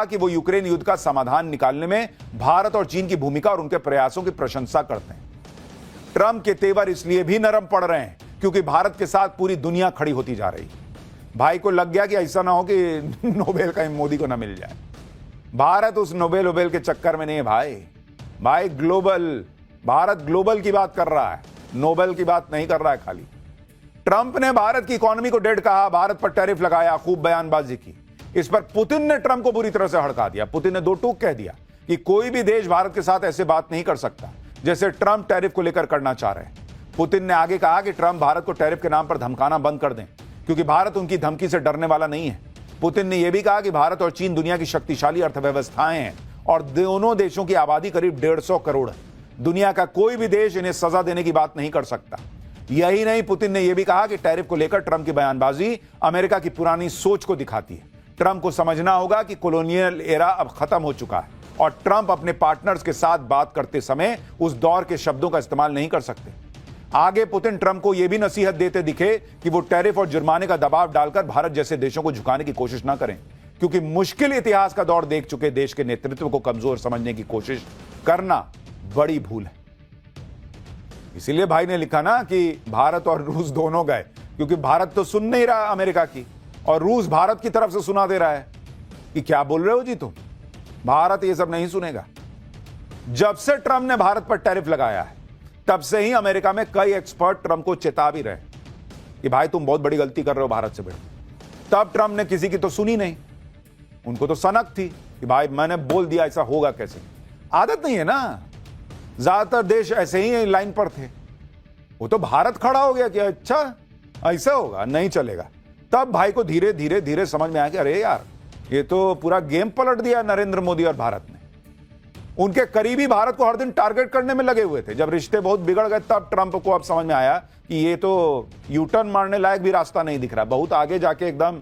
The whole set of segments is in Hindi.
कि वो यूक्रेन युद्ध का समाधान निकालने में भारत और चीन की भूमिका और उनके प्रयासों की प्रशंसा करते हैं। ट्रंप के तेवर इसलिए भी नरम पड़ रहे हैं क्योंकि भारत के साथ पूरी दुनिया खड़ी होती जा रही है। भाई को लग गया कि ऐसा ना हो कि नोबेल कहीं मोदी को ना मिल जाए। भारत उस नोबेल के चक्कर में नहीं है भाई ग्लोबल, भारत ग्लोबल की बात कर रहा है, नोबेल की बात नहीं कर रहा है खाली। ट्रंप ने भारत की इकोनॉमी को डेड कहा, भारत पर टैरिफ लगाया, खूब बयानबाजी की। इस पर पुतिन ने ट्रंप को बुरी तरह से हड़का दिया। पुतिन ने दो टूक कह दिया कि कोई भी देश भारत के साथ ऐसे बात नहीं कर सकता जैसे ट्रंप टैरिफ को लेकर करना चाह रहे हैं। पुतिन ने आगे कहा कि ट्रंप भारत को टैरिफ के नाम पर धमकाना बंद कर दें क्योंकि भारत उनकी धमकी से डरने वाला नहीं है। पुतिन ने यह भी कहा कि भारत और चीन दुनिया की शक्तिशाली अर्थव्यवस्थाएं हैं और दोनों देशों की आबादी करीब 150 करोड़ है। दुनिया का कोई भी देश इन्हें सजा देने की बात नहीं कर सकता। यही नहीं, पुतिन ने यह भी कहा कि टैरिफ को लेकर ट्रंप की बयानबाजी अमेरिका की पुरानी सोच को दिखाती है। ट्रंप को समझना होगा कि कॉलोनियल एरा अब खत्म हो चुका है और ट्रंप अपने पार्टनर्स के साथ बात करते समय उस दौर के शब्दों का इस्तेमाल नहीं कर सकते। आगे पुतिन ट्रंप को यह भी नसीहत देते दिखे कि वो टैरिफ और जुर्माने का दबाव डालकर भारत जैसे देशों को झुकाने की कोशिश ना करें क्योंकि मुश्किल इतिहास का दौर देख चुके देश के नेतृत्व को कमजोर समझने की कोशिश करना बड़ी भूल है। इसीलिए भाई ने लिखा ना कि भारत और रूस दोनों गए, क्योंकि भारत तो सुन नहीं रहा अमेरिका की और रूस भारत की तरफ से सुना दे रहा है कि क्या बोल रहे हो जी तुम। भारत ये सब नहीं सुनेगा। जब से ट्रंप ने भारत पर टैरिफ लगाया है तब से ही अमेरिका में कई एक्सपर्ट ट्रंप को चेता भी रहे कि भाई तुम बहुत बड़ी गलती कर रहे हो भारत से भिड़। तब ट्रंप ने किसी की तो सुनी नहीं। उनको तो सनक थी कि भाई मैंने बोल दिया, ऐसा होगा कैसे। आदत नहीं है ना, ज्यादातर देश ऐसे ही लाइन पर थे। वो तो भारत खड़ा हो गया कि अच्छा ऐसा होगा, नहीं चलेगा। तब भाई को धीरे धीरे धीरे समझ में आया कि अरे यार ये तो पूरा गेम पलट दिया नरेंद्र मोदी और भारत ने। उनके करीबी भारत को हर दिन टारगेट करने में लगे हुए थे। जब रिश्ते बहुत बिगड़ गए तब ट्रंप को अब समझ में आया कि ये तो यू टर्न मारने लायक भी रास्ता नहीं दिख रहा, बहुत आगे जाके एकदम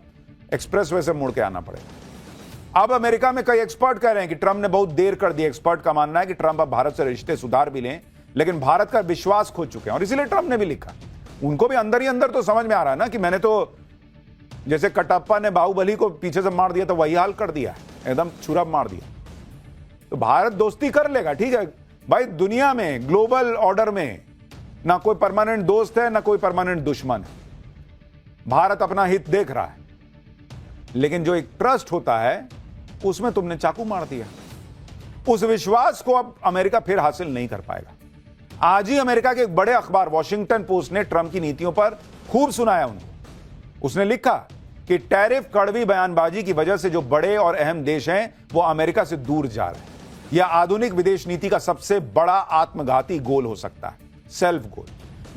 एक्सप्रेसवे से मुड़ के आना पड़ेगा। अब अमेरिका में कई एक्सपर्ट कह रहे हैं कि ट्रंप ने बहुत देर कर दी। एक्सपर्ट का मानना है कि ट्रंप अब भारत से रिश्ते सुधार भी लें, लेकिन भारत का विश्वास खो चुके हैं और इसीलिए ट्रंप ने भी लिखा। उनको भी अंदर ही अंदर तो समझ में आ रहा है ना कि मैंने तो जैसे कटप्पा ने बाहुबली को पीछे से मार दिया तो वही हाल कर दिया, एकदम छुरा मार दिया। तो भारत दोस्ती कर लेगा, ठीक है भाई। दुनिया में ग्लोबल ऑर्डर में ना कोई परमानेंट दोस्त है ना कोई परमानेंट दुश्मन है। भारत अपना हित देख रहा है, लेकिन जो एक ट्रस्ट होता है उसमें तुमने चाकू मार दिया। उस विश्वास को अब अमेरिका फिर हासिल नहीं कर पाएगा। आज ही अमेरिका के एक बड़े अखबार वॉशिंगटन पोस्ट ने ट्रंप की नीतियों पर खूब सुनाया उनको। उसने लिखा कि टैरिफ कड़वी बयानबाजी की वजह से जो बड़े और अहम देश हैं वो अमेरिका से दूर जा रहे हैं। यह आधुनिक विदेश नीति का सबसे बड़ा आत्मघाती गोल हो सकता है, सेल्फ गोल।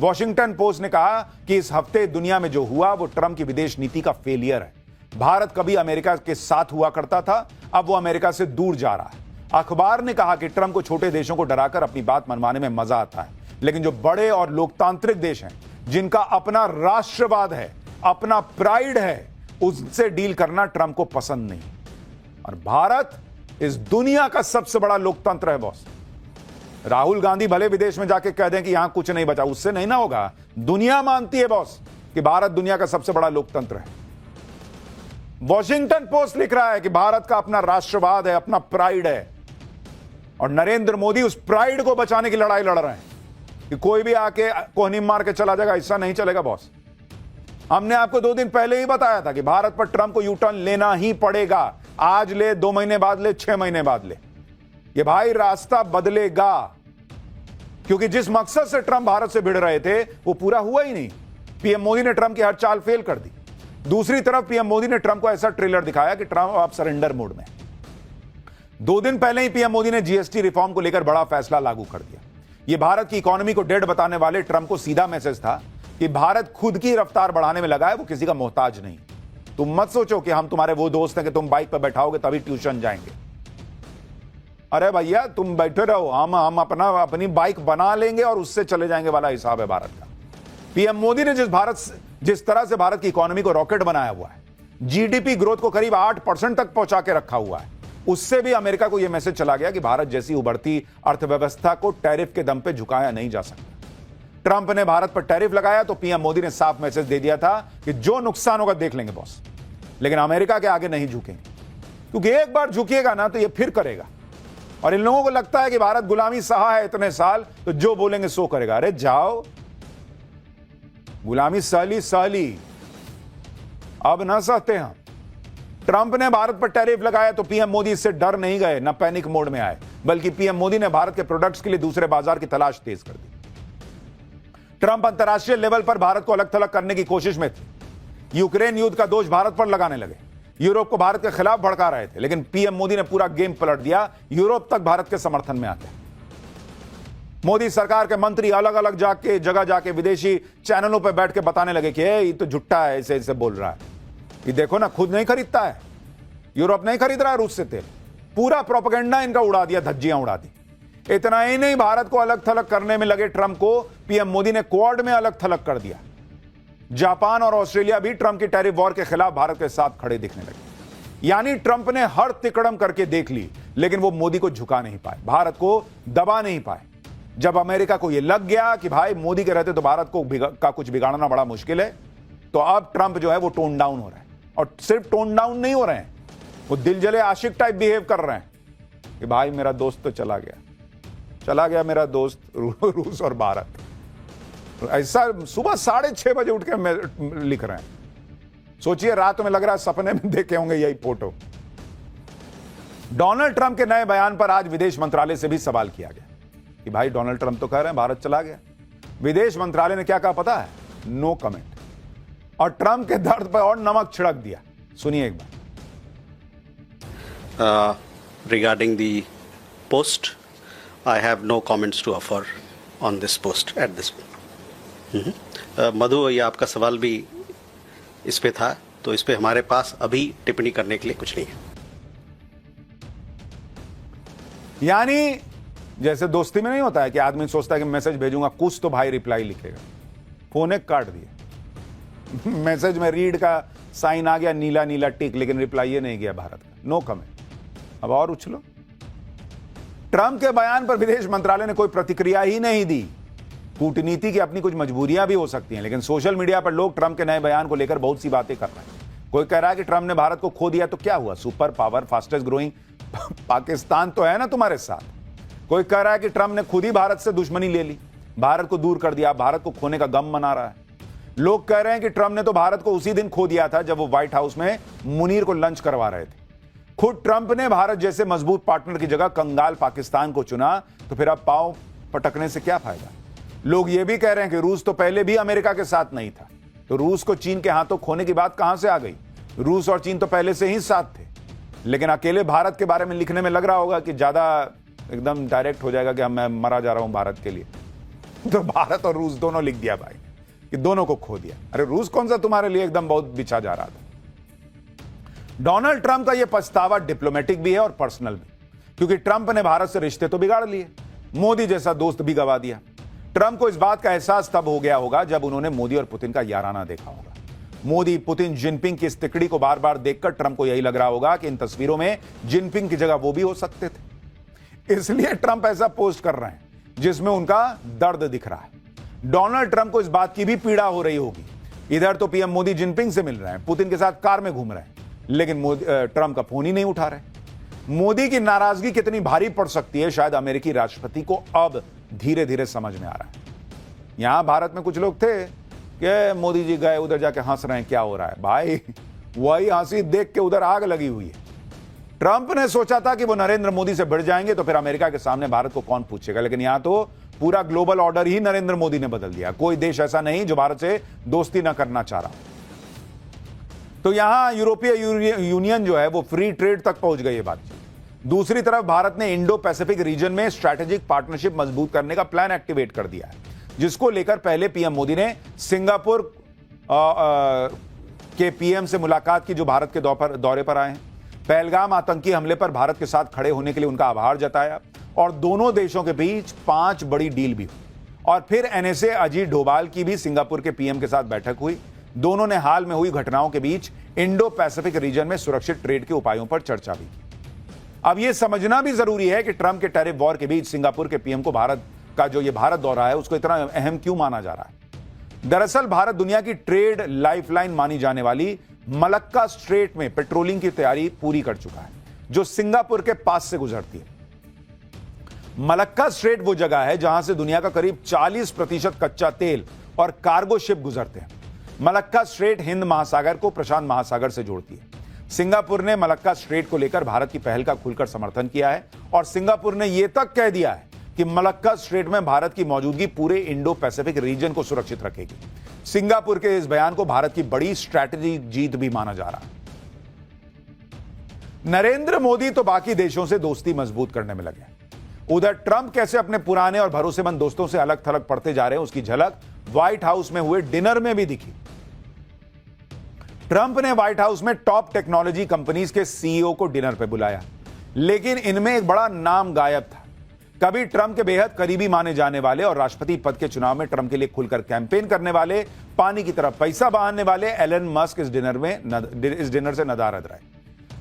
वॉशिंगटन पोस्ट ने कहा कि इस हफ्ते दुनिया में जो हुआ वो ट्रंप की विदेश नीति का फेलियर है। भारत कभी अमेरिका के साथ हुआ करता था, अब वो अमेरिका से दूर जा रहा है। अखबार ने कहा कि ट्रंप को छोटे देशों को डराकर अपनी बात मनवाने में मजा आता है, लेकिन जो बड़े और लोकतांत्रिक देश हैं, जिनका अपना राष्ट्रवाद है, अपना प्राइड है, उससे डील करना ट्रंप को पसंद नहीं। और भारत इस दुनिया का सबसे बड़ा लोकतंत्र है बॉस। राहुल गांधी भले विदेश में जाके कह दें कि यहां कुछ नहीं बचा, उससे नहीं ना होगा। दुनिया मानती है बॉस कि भारत दुनिया का सबसे बड़ा लोकतंत्र है। वॉशिंगटन पोस्ट लिख रहा है कि भारत का अपना राष्ट्रवाद है, अपना प्राइड है, और नरेंद्र मोदी उस प्राइड को बचाने की लड़ाई लड़ रहे हैं कि कोई भी आके कोहनी मार के चला जाएगा, ऐसा नहीं चलेगा बॉस। हमने आपको 2 दिन पहले ही बताया था कि भारत पर ट्रंप को यू टर्न लेना ही पड़ेगा। आज ले, 2 महीने बाद ले, 6 महीने बाद ले, ये भाई रास्ता बदलेगा। क्योंकि जिस मकसद से ट्रंप भारत से भिड़ रहे थे वो पूरा हुआ ही नहीं। पीएम मोदी ने ट्रंप की हर चाल फेल कर दी। दूसरी तरफ पीएम मोदी ने ट्रंप को ऐसा ट्रेलर दिखाया कि ट्रंप अब सरेंडर मोड में। 2 दिन पहले ही पीएम मोदी ने जीएसटी रिफॉर्म को लेकर बड़ा फैसला लागू कर दिया। यह भारत की इकोनॉमी को डेड बताने वाले ट्रंप को सीधा मैसेज था कि भारत खुद की रफ्तार बढ़ाने में लगा है, वो किसी का मोहताज नहीं। तुम मत सोचो कि हम तुम्हारे वो दोस्त हैं कि तुम बाइक पर बैठाओगे तभी ट्यूशन जाएंगे। अरे भैया तुम बैठे रहो, हम अपनी बाइक बना लेंगे और उससे चले जाएंगे वाला हिसाब है भारत का। पीएम मोदी ने जिस तरह से भारत की इकोनॉमी को रॉकेट बनाया हुआ है, जीडीपी ग्रोथ को करीब 8% तक पहुंचा के रखा हुआ है, उससे भी अमेरिका को यह मैसेज चला गया कि भारत जैसी उभरती अर्थव्यवस्था को टैरिफ के दम पे झुकाया नहीं जा सकता। ट्रंप ने भारत पर टैरिफ लगाया तो पीएम मोदी ने साफ मैसेज दे दिया था कि जो नुकसान होगा देख लेंगे बॉस, लेकिन अमेरिका के आगे नहीं झुकेंगे। क्योंकि एक बार झुकिएगा ना तो ये फिर करेगा। और इन लोगों को लगता है कि भारत गुलामी सहा है इतने साल, तो जो बोलेंगे सो करेगा। अरे जाओ, गुलामी सहली सहली, अब ना सहते हम। ट्रंप ने भारत पर टैरिफ लगाया तो पीएम मोदी इससे डर नहीं गए, न पैनिक मोड में आए, बल्कि पीएम मोदी ने भारत के प्रोडक्ट्स के लिए दूसरे बाजार की तलाश तेज कर दी। ट्रंप अंतर्राष्ट्रीय लेवल पर भारत को अलग थलग करने की कोशिश में थे। यूक्रेन युद्ध का दोष भारत पर लगाने लगे, यूरोप को भारत के खिलाफ भड़का रहे थे, लेकिन पीएम मोदी ने पूरा गेम पलट दिया। यूरोप तक भारत के समर्थन में आते। मोदी सरकार के मंत्री अलग अलग जगह जाके विदेशी चैनलों पर बैठ के बताने लगे कि ये तो झुट्टा है, ऐसे ऐसे बोल रहा है, ये देखो ना, खुद नहीं खरीदता है, यूरोप नहीं खरीद रहा है रूस से तेल। पूरा प्रोपेगेंडा इनका उड़ा दिया, धज्जियां उड़ा दी। इतना ही नहीं, भारत को अलग थलग करने में लगे ट्रंप को पीएम मोदी ने क्वाड में अलग थलग कर दिया। जापान और ऑस्ट्रेलिया भी ट्रंप की टैरिफ वॉर के खिलाफ भारत के साथ खड़े दिखने लगे। यानी ट्रंप ने हर तिकड़म करके देख ली, लेकिन वो मोदी को झुका नहीं पाए, भारत को दबा नहीं पाए। जब अमेरिका को यह लग गया कि भाई मोदी के रहते तो भारत को का कुछ बिगाड़ना बड़ा मुश्किल है, तो अब ट्रंप जो है वो टोन डाउन हो रहा है। और सिर्फ टोन डाउन नहीं हो रहे हैं, वो दिल जले आशिक टाइप बिहेव कर रहे हैं कि भाई मेरा दोस्त तो चला गया मेरा दोस्त रूस और भारत। ऐसा सुबह 6:30 बजे उठ के लिख रहे हैं। सोचिए, रात में लग रहा है सपने में देखे होंगे यही फोटो। डोनाल्ड ट्रंप के नए बयान पर आज विदेश मंत्रालय से भी सवाल किया गया कि भाई डोनाल्ड ट्रंप तो कह रहे हैं भारत चला गया। विदेश मंत्रालय ने क्या कहा पता है? No comment. और ट्रंप के दर्द पर और नमक छिड़क दिया। सुनिए एक बार। Regarding the post, I have no comments to offer on this post at this point. मधु, ये आपका सवाल भी इस पे था, तो इस पे हमारे पास अभी टिप्पणी करने के लिए कुछ नहीं है। यानी जैसे दोस्ती में नहीं होता है कि आदमी सोचता है कि मैसेज भेजूंगा कुछ तो भाई रिप्लाई लिखेगा, फोन एक काट दिया। मैसेज में रीड का साइन आ गया, नीला नीला टिक, लेकिन रिप्लाई ये नहीं गया भारत का। No comment. अब और उछलो। ट्रंप के बयान पर विदेश मंत्रालय ने कोई प्रतिक्रिया ही नहीं दी। कूटनीति की अपनी कुछ मजबूरियां भी हो सकती हैं, लेकिन सोशल मीडिया पर लोग ट्रंप के नए बयान को लेकर बहुत सी बातें कर रहे हैं। कोई कह रहा है कि ट्रंप ने भारत को खो दिया तो क्या हुआ, super power, fastest growing Pakistan तो है ना तुम्हारे साथ। कोई कह रहा है कि ट्रंप ने खुद ही भारत से दुश्मनी ले ली, भारत को दूर कर दिया, भारत को खोने का गम मना रहा है। लोग कह रहे हैं कि ट्रंप ने तो भारत को उसी दिन खो दिया था जब वो व्हाइट हाउस में मुनीर को लंच करवा रहे थे। खुद ट्रंप ने भारत जैसे मजबूत पार्टनर की जगह कंगाल पाकिस्तान को चुना, तो फिर अब पांव पटकने से क्या फायदा। लोग ये भी कह रहे हैं कि रूस तो पहले भी अमेरिका के साथ नहीं था, तो रूस को चीन के हाथों खोने की बात कहां से आ गई। रूस और चीन तो पहले से ही साथ थे, लेकिन अकेले भारत के बारे में लिखने में लग रहा होगा कि ज्यादा एकदम डायरेक्ट हो जाएगा कि मैं मरा जा रहा हूं भारत के लिए, तो भारत और रूस दोनों लिख दिया भाई कि दोनों को खो दिया। अरे रूस कौन सा तुम्हारे लिए एकदम बहुत बिछा जा रहा था। डोनाल्ड ट्रंप का यह पछतावा डिप्लोमेटिक भी है और पर्सनल भी, क्योंकि ट्रंप ने भारत से रिश्ते तो बिगाड़ लिए, मोदी जैसा दोस्त भी गवा दिया। ट्रंप को इस बात का एहसास तब हो गया होगा जब उन्होंने मोदी और पुतिन का याराना देखा होगा। मोदी, पुतिन, जिनपिंग की इस तिकड़ी को बार बार देखकर ट्रंप को यही लग रहा होगा कि इन तस्वीरों में जिनपिंग की जगह वो भी हो सकते थे। इसलिए ट्रंप ऐसा पोस्ट कर रहे हैं जिसमें उनका दर्द दिख रहा है। डोनाल्ड ट्रंप को इस बात की भी पीड़ा हो रही होगी। इधर तो पीएम मोदी जिनपिंग से मिल रहे हैं, पुतिन के साथ कार में घूम रहे हैं, लेकिन ट्रंप का फोन ही नहीं उठा रहे। मोदी की नाराजगी कितनी भारी पड़ सकती है, शायद अमेरिकी राष्ट्रपति को अब धीरे धीरे समझ में आ रहा है। यहां भारत में कुछ लोग थे कि मोदी जी गए, उधर जाके हंस रहे हैं, क्या हो रहा है भाई, वही हंसी देख के उधर आग लगी हुई है। ट्रंप ने सोचा था कि वो नरेंद्र मोदी से भिड़ जाएंगे तो फिर अमेरिका के सामने भारत को कौन पूछेगा, लेकिन यहां तो पूरा ग्लोबल ऑर्डर ही नरेंद्र मोदी ने बदल दिया। कोई देश ऐसा नहीं जो भारत से दोस्ती ना करना चाह रहा। तो यहां यूरोपीय यूनियन जो है वो फ्री ट्रेड तक पहुंच गई है बात। दूसरी तरफ भारत ने इंडो पैसिफिक रीजन में स्ट्रैटेजिक पार्टनरशिप मजबूत करने का प्लान एक्टिवेट कर दिया है, जिसको लेकर पहले पीएम मोदी ने सिंगापुर के पीएम से मुलाकात की, जो भारत के दौरे पर आए हैं। पहलगाम आतंकी हमले पर भारत के साथ खड़े होने के लिए उनका आभार जताया और दोनों देशों के बीच 5 बड़ी डील भी हुई। और फिर एनएसए अजीत डोभाल की भी सिंगापुर के पीएम के साथ बैठक हुई। दोनों ने हाल में हुई घटनाओं के बीच इंडो पैसिफिक रीजन में सुरक्षित ट्रेड के उपायों पर चर्चा भी की। अब यह समझना भी जरूरी है कि ट्रंप के टैरिफ वॉर के बीच सिंगापुर के पीएम को भारत का जो ये भारत दौरा है उसको इतना अहम क्यों माना जा रहा है। दरअसल भारत दुनिया की ट्रेड लाइफलाइन मानी जाने वाली मलक्का स्ट्रेट में पेट्रोलिंग की तैयारी पूरी कर चुका है। जो सिंगापुर के पास से गुजरती है। मलक्का स्ट्रेट वो जगह है जहां से दुनिया का करीब 40% कच्चा तेल और कार्गो शिप गुजरते हैं। मलक्का स्ट्रेट हिंद महासागर को प्रशांत महासागर से जोड़ती है। सिंगापुर ने मलक्का स्ट्रेट को लेकर भारत की पहल का खुलकर समर्थन किया है और सिंगापुर ने यह तक कह दिया है कि मलक्का स्ट्रेट में भारत की मौजूदगी पूरे इंडो पैसिफिक रीजन को सुरक्षित रखेगी। सिंगापुर के इस बयान को भारत की बड़ी स्ट्रैटेजिक जीत भी माना जा रहा है। नरेंद्र मोदी तो बाकी देशों से दोस्ती मजबूत करने में लगे। उधर ट्रंप कैसे अपने पुराने और भरोसेमंद दोस्तों से अलग थलग पड़ते जा रहे हैं, उसकी झलक व्हाइट हाउस में हुए डिनर में भी दिखी। ट्रंप ने व्हाइट हाउस में टॉप टेक्नोलॉजी कंपनीज के सीईओ को डिनर पर बुलाया, लेकिन इनमें एक बड़ा नाम गायब था। कभी ट्रंप के बेहद करीबी माने जाने वाले और राष्ट्रपति पद के चुनाव में ट्रंप के लिए खुलकर कैंपेन करने वाले, पानी की तरफ पैसा बहाने वाले एलन मस्क इस डिनर से नदारद रहे।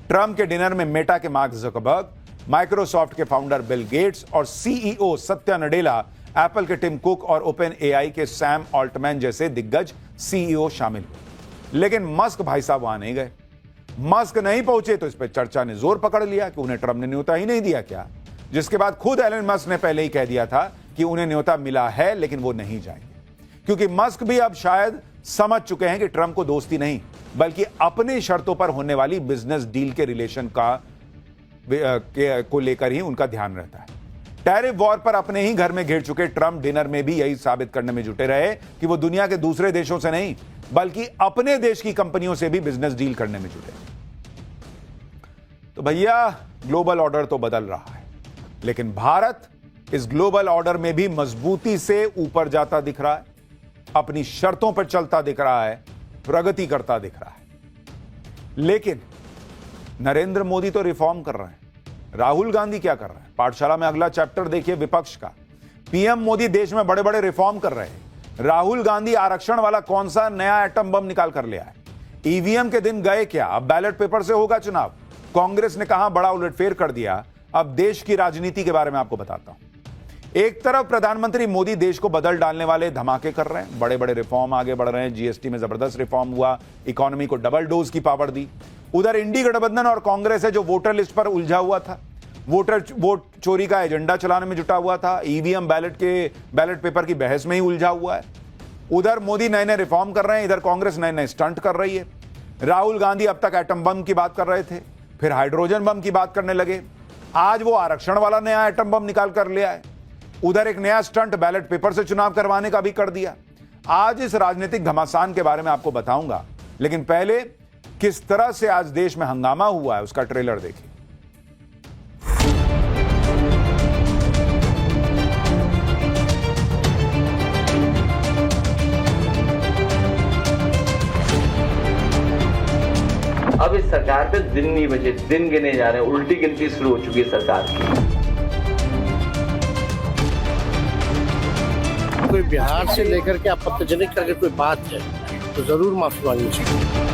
ट्रंप के डिनर में मेटा के मार्क ज़करबर्ग, माइक्रोसॉफ्ट के फाउंडर बिल गेट्स और सीईओ सत्या नडेला, एप्पल के टिम कुक और ओपन एआई के सैम ऑल्टमैन जैसे दिग्गज सीईओ शामिल हुए। लेकिन मस्क भाई साहब वहां नहीं गए। मस्क नहीं पहुंचे तो इस पर चर्चा ने जोर पकड़ लिया कि उन्हें ट्रंप ने न्योता ही नहीं दिया क्या, जिसके बाद खुद एलन मस्क ने पहले ही कह दिया था कि उन्हें न्योता मिला है लेकिन वो नहीं जाएंगे, क्योंकि मस्क भी अब शायद समझ चुके हैं कि ट्रंप को दोस्ती नहीं बल्कि अपनी शर्तों पर होने वाली बिजनेस डील के रिलेशन को लेकर ही उनका ध्यान रहता है। टैरिफ वॉर पर अपने ही घर में घिर चुके ट्रंप डिनर में भी यही साबित करने में जुटे रहे कि वो दुनिया के दूसरे देशों से नहीं बल्कि अपने देश की कंपनियों से भी बिजनेस डील करने में जुटे। तो भैया ग्लोबल ऑर्डर तो बदल रहा है, लेकिन भारत इस ग्लोबल ऑर्डर में भी मजबूती से ऊपर जाता दिख रहा है, अपनी शर्तों पर चलता दिख रहा है, प्रगति करता दिख रहा है। लेकिन नरेंद्र मोदी तो रिफॉर्म कर रहे हैं, राहुल गांधी क्या कर रहे हैं? पाठशाला में अगला चैप्टर देखिए विपक्ष का। पीएम मोदी देश में बड़े बड़े रिफॉर्म कर रहे हैं, राहुल गांधी आरक्षण वाला कौन सा नया एटम बम निकाल कर ले आए? ईवीएम के दिन गए क्या? अब बैलेट पेपर से होगा चुनाव। कांग्रेस ने कहां बड़ा उलटफेर कर दिया। अब देश की राजनीति के बारे में आपको बताता हूं। एक तरफ प्रधानमंत्री मोदी देश को बदल डालने वाले धमाके कर रहे हैं, बड़े बड़े रिफॉर्म आगे बढ़ रहे हैं। जीएसटी में जबरदस्त रिफॉर्म हुआ, इकोनॉमी को डबल डोज की पावर दी। उधर इंडी गठबंधन और कांग्रेस है जो वोटर लिस्ट पर उलझा हुआ था, वोट चोरी का एजेंडा चलाने में जुटा हुआ था, ईवीएम बैलेट पेपर की बहस में ही उलझा हुआ है। उधर मोदी नए नए रिफॉर्म कर रहे हैं, इधर कांग्रेस नए नए स्टंट कर रही है। राहुल गांधी अब तक एटम बम की बात कर रहे थे, फिर हाइड्रोजन बम की बात करने लगे, आज वो आरक्षण वाला नया एटम बम निकाल कर ले आए। उधर एक नया स्टंट बैलेट पेपर से चुनाव करवाने का भी कर दिया। आज इस राजनीतिक घमासान के बारे में आपको बताऊंगा, लेकिन पहले किस तरह से आज देश में हंगामा हुआ है उसका ट्रेलर देखिए। अब इस सरकार पे दिन नहीं बचे, दिन गिने जा रहे हैं, उल्टी गिनती शुरू हो चुकी है सरकार की। कोई बिहार से लेकर के आपत्तिजनक करके कोई बात है तो जरूर माफी मांगनी चाहिए।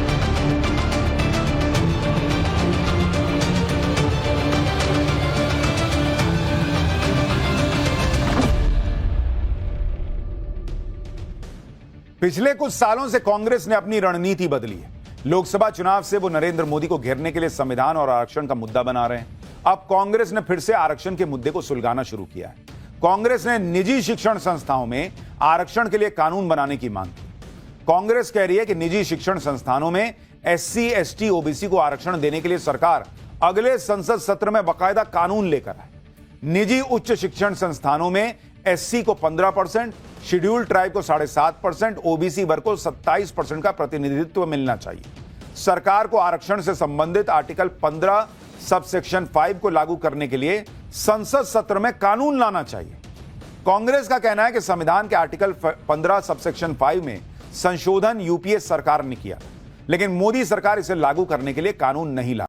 पिछले कुछ सालों से कांग्रेस ने अपनी रणनीति बदली है। लोकसभा चुनाव से वो नरेंद्र मोदी को घेरने के लिए संविधान और आरक्षण का मुद्दा बना रहे हैं। अब कांग्रेस ने फिर से आरक्षण के मुद्दे को सुलगाना शुरू किया है। कांग्रेस ने निजी शिक्षण संस्थाओं में आरक्षण के लिए कानून बनाने की मांग की। कांग्रेस कह रही है कि निजी शिक्षण संस्थानों में एससी, एसटी, ओबीसी को आरक्षण देने के लिए सरकार अगले संसद सत्र में बाकायदा कानून लेकर आए। निजी उच्च शिक्षण संस्थानों में एससी को 15%, शेड्यूल्ड ट्राइब को 7.5%, ओबीसी वर्ग को 27% का प्रतिनिधित्व मिलना चाहिए। सरकार को आरक्षण से संबंधित आर्टिकल 15 सबसेक्शन 5 को लागू करने के लिए संसद सत्र में कानून लाना चाहिए। कांग्रेस का कहना है कि संविधान के आर्टिकल 15 सबसेक्शन 5 में संशोधन यूपीए सरकार ने किया, लेकिन मोदी सरकार इसे लागू करने के लिए कानून नहीं ला